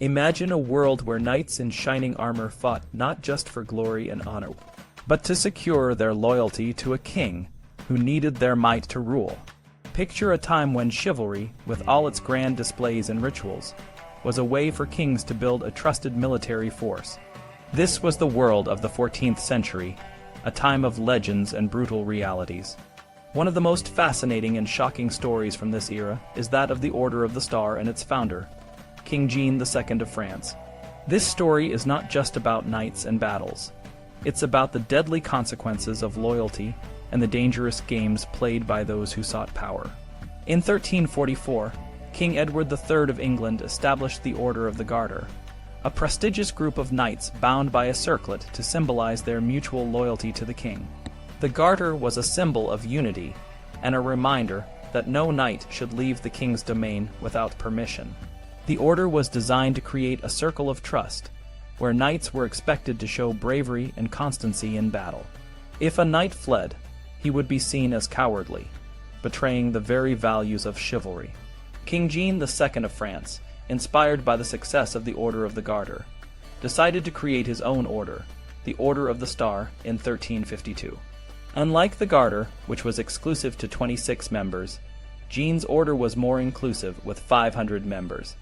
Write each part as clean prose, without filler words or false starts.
Imagine a world where knights in shining armor fought not just for glory and honor, but to secure their loyalty to a king who needed their might to rule. Picture a time when chivalry, with all its grand displays and rituals, was a way for kings to build a trusted military force. This was the world of the 14th century, a time of legends and brutal realities. One of the most fascinating and shocking stories from this era is that of the Order of the Star and its founder, King Jean II of France. This story is not just about knights and battles. It's about the deadly consequences of loyalty and the dangerous games played by those who sought power. In 1344, King Edward III of England established the Order of the Garter, a prestigious group of knights bound by a circlet to symbolize their mutual loyalty to the king. The Garter was a symbol of unity and a reminder that no knight should leave the king's domain without permission. The order was designed to create a circle of trust, where knights were expected to show bravery and constancy in battle. If a knight fled, he would be seen as cowardly, betraying the very values of chivalry. King Jean II of France, inspired by the success of the Order of the Garter, decided to create his own order, the Order of the Star, in 1352. Unlike the Garter, which was exclusive to 26 members, Jean's order was more inclusive with 500 members.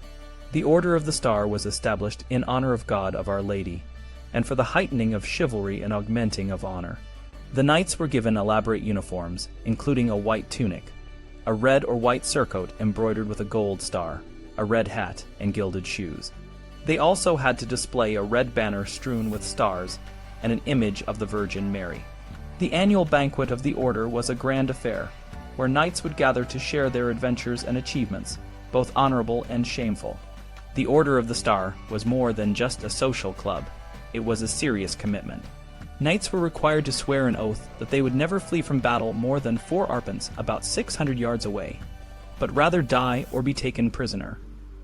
The Order of the Star was established in honor of God of Our Lady, and for the heightening of chivalry and augmenting of honor. The knights were given elaborate uniforms, including a white tunic, a red or white surcoat embroidered with a gold star, a red hat, and gilded shoes. They also had to display a red banner strewn with stars and an image of the Virgin Mary. The annual banquet of the order was a grand affair, where knights would gather to share their adventures and achievements, both honorable and shameful. The Order of the Star was more than just a social club. It was a serious commitment. Knights were required to swear an oath that they would never flee from battle more than 4 arpents, about 600 yards away, but rather die or be taken prisoner.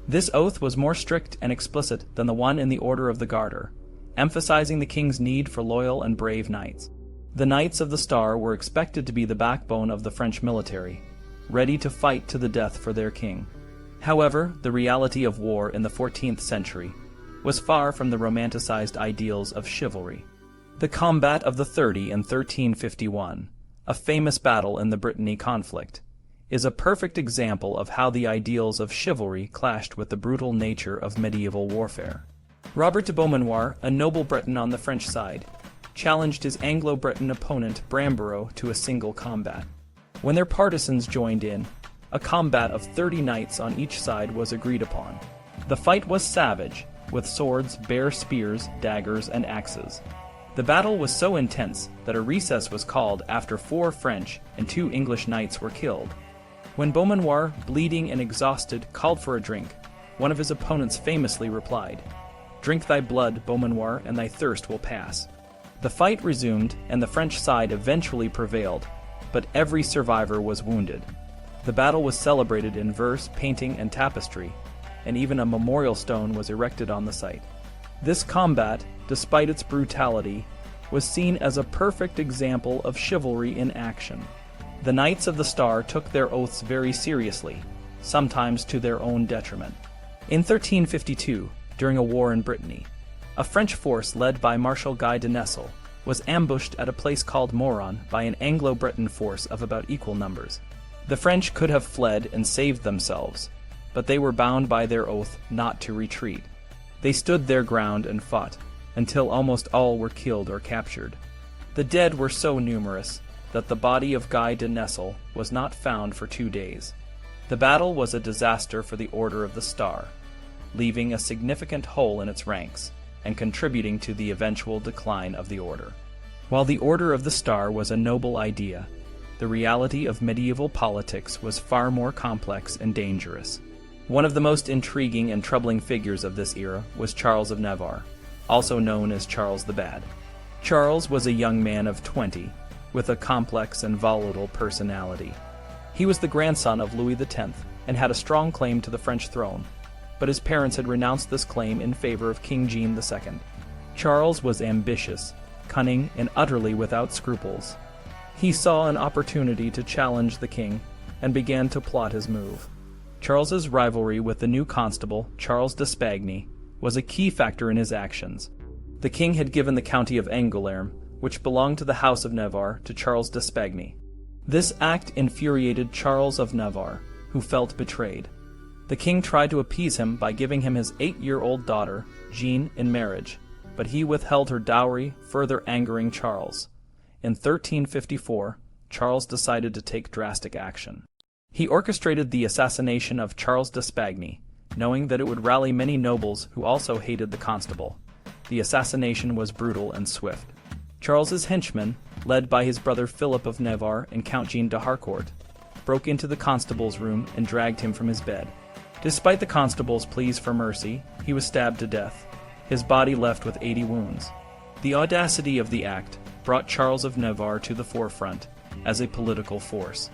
This oath was more strict and explicit than the one in the Order of the Garter, emphasizing the king's need for loyal and brave knights. The Knights of the Star were expected to be the backbone of the French military, ready to fight to the death for their king. However, the reality of war in the 14th century was far from the romanticized ideals of chivalry. The Combat of the 30 in 1351, a famous battle in the Brittany conflict, is a perfect example of how the ideals of chivalry clashed with the brutal nature of medieval warfare. Robert de Beaumanoir, a noble Breton on the French side, challenged his Anglo-Breton opponent Bramborough to a single combat. When their partisans joined in, a combat of 30 knights on each side was agreed upon. The fight was savage, with swords, bare spears, daggers, and axes. The battle was so intense that a recess was called after 4 French and 2 English knights were killed. When Beaumanoir, bleeding and exhausted, called for a drink, one of his opponents famously replied, "Drink thy blood, Beaumanoir, and thy thirst will pass." The fight resumed, and the French side eventually prevailed, but every survivor was wounded. The battle was celebrated in verse, painting, and tapestry, and even a memorial stone was erected on the site. This combat, despite its brutality, was seen as a perfect example of chivalry in action. The Knights of the Star took their oaths very seriously, sometimes to their own detriment. In 1352, during a war in Brittany, a French force led by Marshal Guy de Nesle was ambushed at a place called Moron by an Anglo-Breton force of about equal numbers. The French could have fled and saved themselves, but they were bound by their oath not to retreat. They stood their ground and fought, until almost all were killed or captured. The dead were so numerous that the body of Guy de Nesle was not found for 2 days. The battle was a disaster for the Order of the Star, leaving a significant hole in its ranks and contributing to the eventual decline of the order. While the Order of the Star was a noble idea, the reality of medieval politics was far more complex and dangerous. One of the most intriguing and troubling figures of this era was Charles of Navarre, also known as Charles the Bad. Charles was a young man of 20, with a complex and volatile personality. He was the grandson of Louis X and had a strong claim to the French throne, but his parents had renounced this claim in favor of King Jean II. Charles was ambitious, cunning, and utterly without scruples. He saw an opportunity to challenge the king and began to plot his move. Charles's rivalry with the new constable, Charles d'Espagny, was a key factor in his actions. The king had given the county of Angoulême, which belonged to the House of Navarre, to Charles d'Espagny. This act infuriated Charles of Navarre, who felt betrayed. The king tried to appease him by giving him his 8-year-old daughter, Jeanne, in marriage, but he withheld her dowry, further angering Charles. In 1354, Charles decided to take drastic action. He orchestrated the assassination of Charles d'Espagny, knowing that it would rally many nobles who also hated the Constable. The assassination was brutal and swift. Charles's henchmen, led by his brother Philip of Navarre and Count Jean de Harcourt, broke into the Constable's room and dragged him from his bed. Despite the Constable's pleas for mercy, he was stabbed to death, his body left with 80 wounds. The audacity of the act brought Charles of Navarre to the forefront as a political force.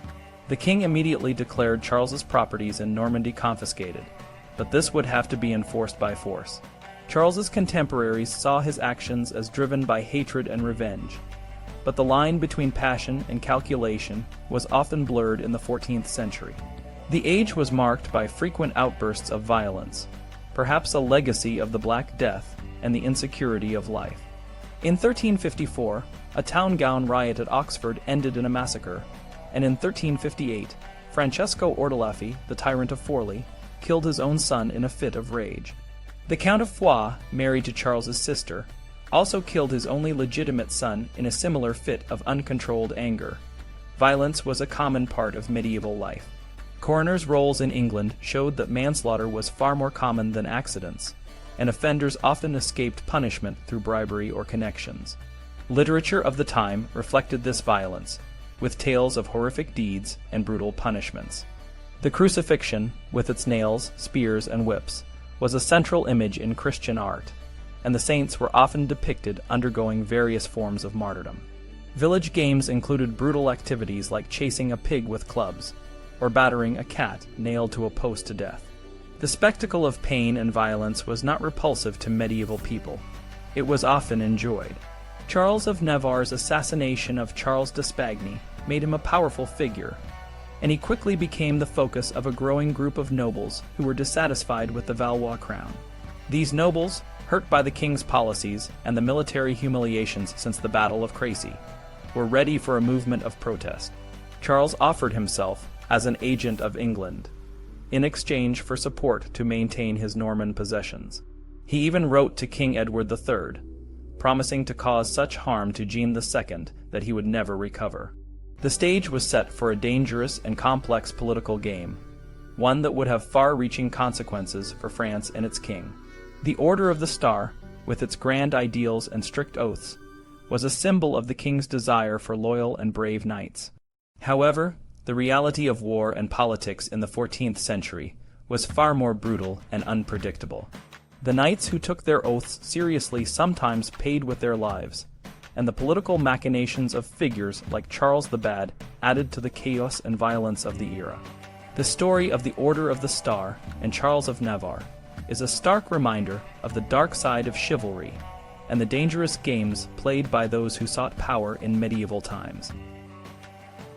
The king immediately declared Charles's properties in Normandy confiscated, but this would have to be enforced by force. Charles's contemporaries saw his actions as driven by hatred and revenge, but the line between passion and calculation was often blurred in the 14th century. The age was marked by frequent outbursts of violence, perhaps a legacy of the Black Death and the insecurity of life. In 1354, a town gown riot at Oxford ended in a massacre, and in 1358, Francesco Ordelaffi, the tyrant of Forli, killed his own son in a fit of rage. The Count of Foix, married to Charles's sister, also killed his only legitimate son in a similar fit of uncontrolled anger. Violence was a common part of medieval life. Coroners' rolls in England showed that manslaughter was far more common than accidents, and offenders often escaped punishment through bribery or connections. Literature of the time reflected this violence, with tales of horrific deeds and brutal punishments. The crucifixion, with its nails, spears, and whips, was a central image in Christian art, and the saints were often depicted undergoing various forms of martyrdom. Village games included brutal activities like chasing a pig with clubs, or battering a cat nailed to a post to death. The spectacle of pain and violence was not repulsive to medieval people. It was often enjoyed. Charles of Navarre's assassination of Charles d'Espagny made him a powerful figure, and he quickly became the focus of a growing group of nobles who were dissatisfied with the Valois crown. These nobles, hurt by the king's policies and the military humiliations since the Battle of Crécy, were ready for a movement of protest. Charles offered himself as an agent of England, in exchange for support to maintain his Norman possessions. He even wrote to King Edward III, promising to cause such harm to Jean II that he would never recover. The stage was set for a dangerous and complex political game, one that would have far-reaching consequences for France and its king. The Order of the Star, with its grand ideals and strict oaths, was a symbol of the king's desire for loyal and brave knights. However, the reality of war and politics in the 14th century was far more brutal and unpredictable. The knights who took their oaths seriously sometimes paid with their lives, and the political machinations of figures like Charles the Bad added to the chaos and violence of the era. The story of the Order of the Star and Charles of Navarre is a stark reminder of the dark side of chivalry and the dangerous games played by those who sought power in medieval times.